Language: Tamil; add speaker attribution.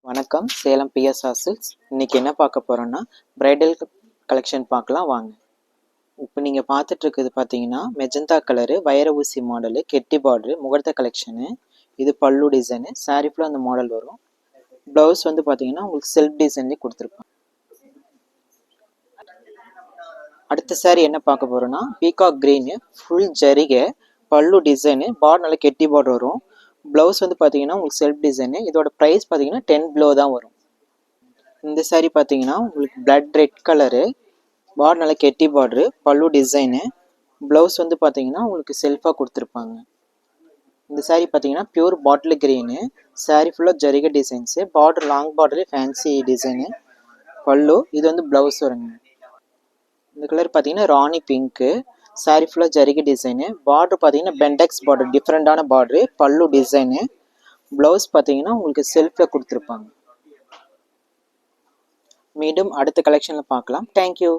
Speaker 1: வணக்கம், சேலம் பிஎஸ்ஆர் சில்க்ஸ். இன்னைக்கு என்ன பார்க்க போறோம்னா பிரைடல் கலெக்ஷன் பார்க்கலாம் வாங்க. இப்போ நீங்கள் பார்த்துட்டு இருக்குது பார்த்தீங்கன்னா மெஜந்தா கலரு வைர ஊசி மாடலு கெட்டி பார்டரு முகூர்த்த கலெக்ஷனு. இது பல்லு டிசைனு. சாரீ ஃபுல்லாக அந்த மாடல் வரும். ப்ளவுஸ் வந்து பார்த்தீங்கன்னா உங்களுக்கு செல்ஃப் டிசைன்லேயே கொடுத்துருப்பாங்க. அடுத்த சாரீ என்ன பார்க்க போறோம்னா பீகாக் கிரீனு ஃபுல் ஜரிகை பல்லு டிசைனு. பார்டர் நல்லா கெட்டி பார்டர் வரும். ப்ளவுஸ் வந்து பார்த்தீங்கன்னா உங்களுக்கு செல்ஃப் டிசைனு. இதோட ப்ரைஸ் பார்த்தீங்கன்னா 10 below தான் வரும். இந்த சாரீ பார்த்தீங்கன்னா உங்களுக்கு பிளட் ரெட் கலரு, பார்டர் நல்லா கெட்டி பார்டரு, பல்லு டிசைனு. ப்ளவுஸ் வந்து பார்த்தீங்கன்னா உங்களுக்கு செல்ஃபாக கொடுத்துருப்பாங்க. இந்த சாரீ பார்த்தீங்கன்னா பியூர் பாட்டில் கிரீனு. சாரீ ஃபுல்லாக ஜரிகை designs. Border long border fancy design. பல்லு இது வந்து ப்ளவுஸ் வருங்க. இந்த கலர் பார்த்தீங்கன்னா ராணி பிங்க்கு. சாரீ ஃபுல்லாக ஜரிகை டிசைனு. பார்டர் பார்த்தீங்கன்னா பென்டெக்ஸ் பார்டர், டிஃப்ரெண்டான பார்டரு. பல்லு டிசைனு. ப்ளவுஸ் பார்த்தீங்கன்னா உங்களுக்கு செல்ஃபில் கொடுத்துருப்பாங்க. மீண்டும் அடுத்த கலெக்ஷனில் பார்க்கலாம். தேங்க்யூ.